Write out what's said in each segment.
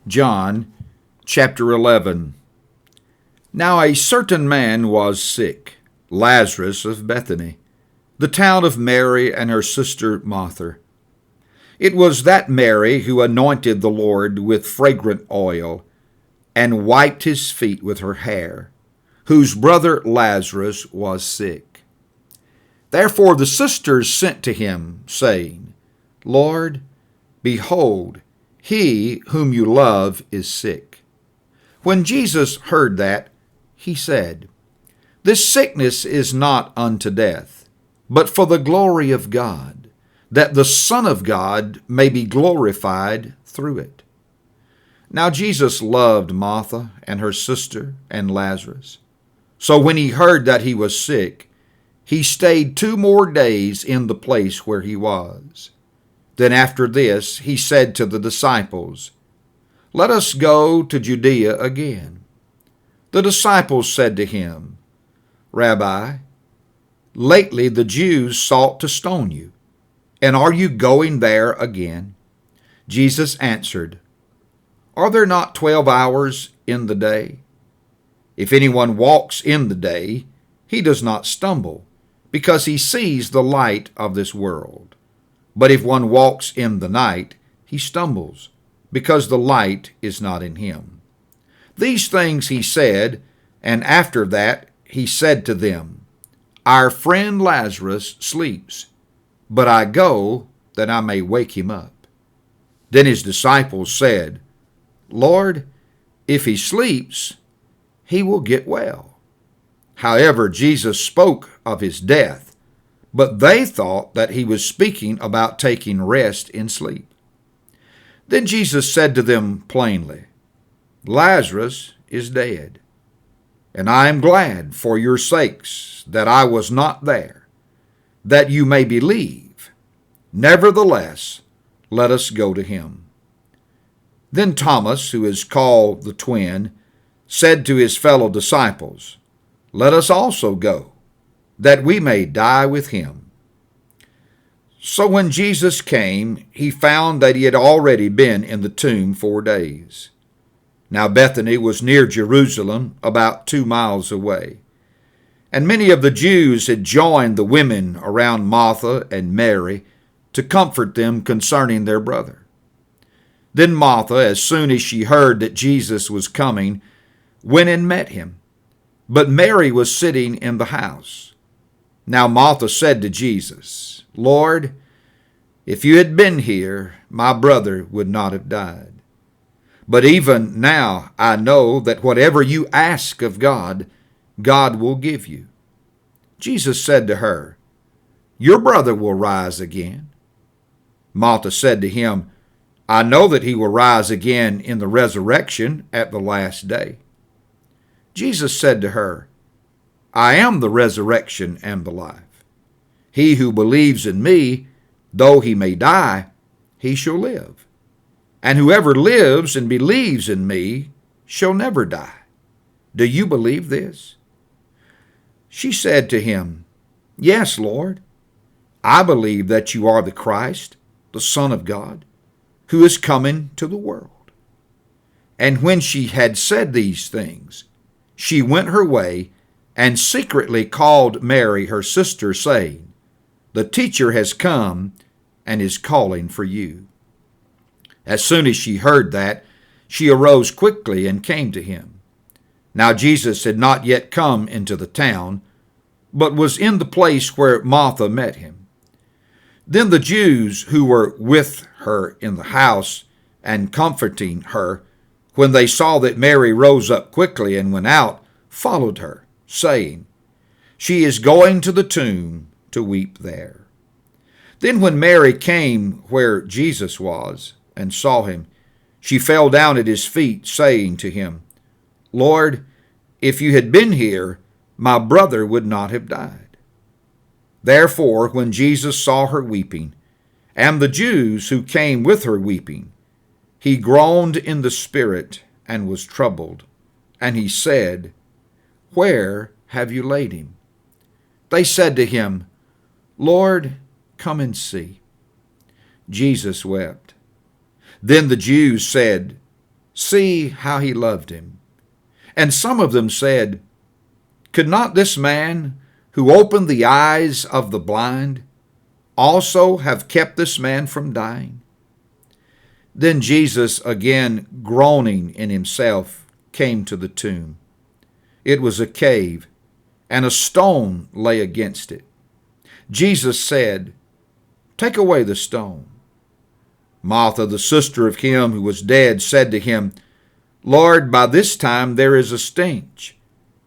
John chapter 11. Now a certain man was sick, Lazarus of Bethany, the town of Mary and her sister Martha. It was that Mary who anointed the Lord with fragrant oil and wiped his feet with her hair, whose brother Lazarus was sick. Therefore the sisters sent to him, saying, Lord, behold, he whom you love is sick. When Jesus heard that, he said, This sickness is not unto death, but for the glory of God, that the Son of God may be glorified through it. Now Jesus loved Martha and her sister and Lazarus. So when he heard that he was sick, he stayed 2 more days in the place where he was. Then after this he said to the disciples, Let us go to Judea again. The disciples said to him, Rabbi, lately the Jews sought to stone you, and are you going there again? Jesus answered, Are there not 12 hours in the day? If anyone walks in the day, he does not stumble, because he sees the light of this world. But if one walks in the night, he stumbles, because the light is not in him. These things he said, and after that he said to them, Our friend Lazarus sleeps, but I go that I may wake him up. Then his disciples said, Lord, if he sleeps, he will get well. However, Jesus spoke of his death, but they thought that he was speaking about taking rest in sleep. Then Jesus said to them plainly, Lazarus is dead, and I am glad for your sakes that I was not there, that you may believe. Nevertheless, let us go to him. Then Thomas, who is called the twin, said to his fellow disciples, Let us also go, that we may die with him. So when Jesus came, he found that he had already been in the tomb 4 days. Now Bethany was near Jerusalem, about 2 miles away. And many of the Jews had joined the women around Martha and Mary to comfort them concerning their brother. Then Martha, as soon as she heard that Jesus was coming, went and met him. But Mary was sitting in the house. Now Martha said to Jesus, Lord, if you had been here, my brother would not have died. But even now I know that whatever you ask of God, God will give you. Jesus said to her, Your brother will rise again. Martha said to him, I know that he will rise again in the resurrection at the last day. Jesus said to her, I am the resurrection and the life. He who believes in me, though he may die, he shall live. And whoever lives and believes in me shall never die. Do you believe this? She said to him, Yes, Lord. I believe that you are the Christ, the Son of God, who is coming to the world. And when she had said these things, she went her way and secretly called Mary her sister, saying, The teacher has come and is calling for you. As soon as she heard that, she arose quickly and came to him. Now Jesus had not yet come into the town, but was in the place where Martha met him. Then the Jews who were with her in the house and comforting her, when they saw that Mary rose up quickly and went out, followed her, saying, She is going to the tomb to weep there. Then when Mary came where Jesus was and saw him, she fell down at his feet, saying to him, Lord, if you had been here, my brother would not have died. Therefore, when Jesus saw her weeping, and the Jews who came with her weeping, he groaned in the spirit and was troubled, and he said, Where have you laid him? They said to him, Lord, come and see. Jesus wept. Then the Jews said, See how he loved him. And some of them said, Could not this man who opened the eyes of the blind also have kept this man from dying? Then Jesus, again groaning in himself, came to the tomb. It was a cave, and a stone lay against it. Jesus said, Take away the stone. Martha, the sister of him who was dead, said to him, Lord, by this time there is a stench,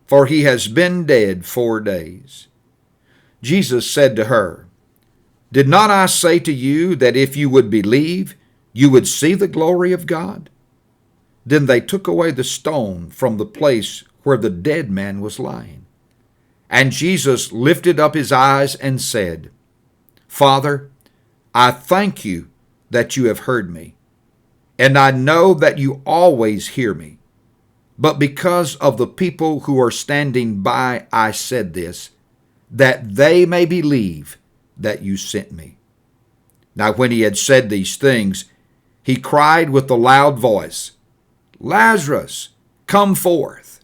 for he has been dead 4 days. Jesus said to her, Did not I say to you that if you would believe, you would see the glory of God? Then they took away the stone from the place where the dead man was lying. And Jesus lifted up his eyes and said, Father, I thank you that you have heard me, and I know that you always hear me. But because of the people who are standing by, I said this, that they may believe that you sent me. Now when he had said these things, he cried with a loud voice, Lazarus, come forth.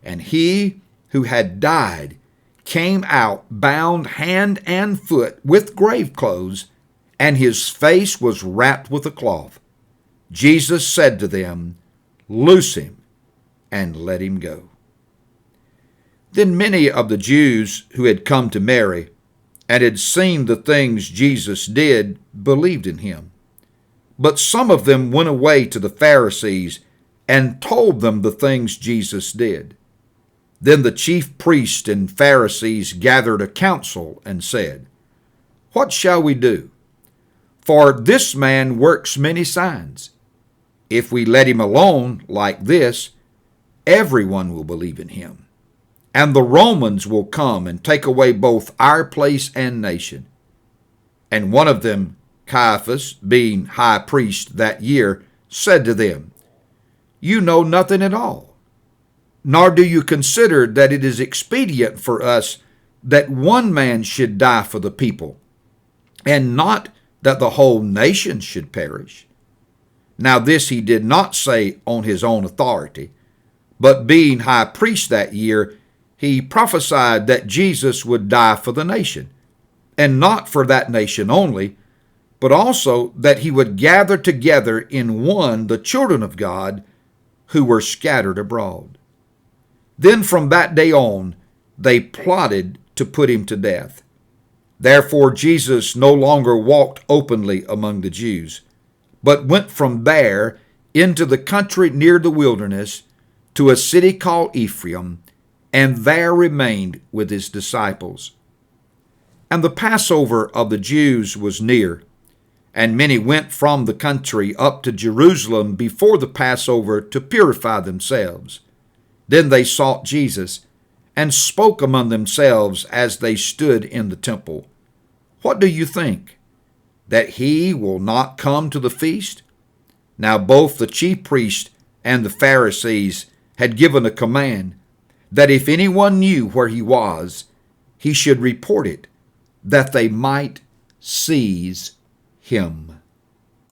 And he who had died came out bound hand and foot with grave clothes, and his face was wrapped with a cloth. Jesus said to them, Loose him and let him go. Then many of the Jews who had come to Mary and had seen the things Jesus did believed in him. But some of them went away to the Pharisees and told them the things Jesus did. Then the chief priests and Pharisees gathered a council and said, What shall we do? For this man works many signs. If we let him alone like this, everyone will believe in him. And the Romans will come and take away both our place and nation. And one of them, Caiaphas, being high priest that year, said to them, You know nothing at all, nor do you consider that it is expedient for us that one man should die for the people, and not that the whole nation should perish. Now this he did not say on his own authority, but being high priest that year, he prophesied that Jesus would die for the nation, and not for that nation only, but also that he would gather together in one the children of God who were scattered abroad. Then from that day on, they plotted to put him to death. Therefore Jesus no longer walked openly among the Jews, but went from there into the country near the wilderness to a city called Ephraim, and there remained with his disciples. And the Passover of the Jews was near, and many went from the country up to Jerusalem before the Passover to purify themselves. Then they sought Jesus, and spoke among themselves as they stood in the temple, What do you think? That he will not come to the feast? Now both the chief priests and the Pharisees had given a command that if anyone knew where he was, he should report it, that they might seize him.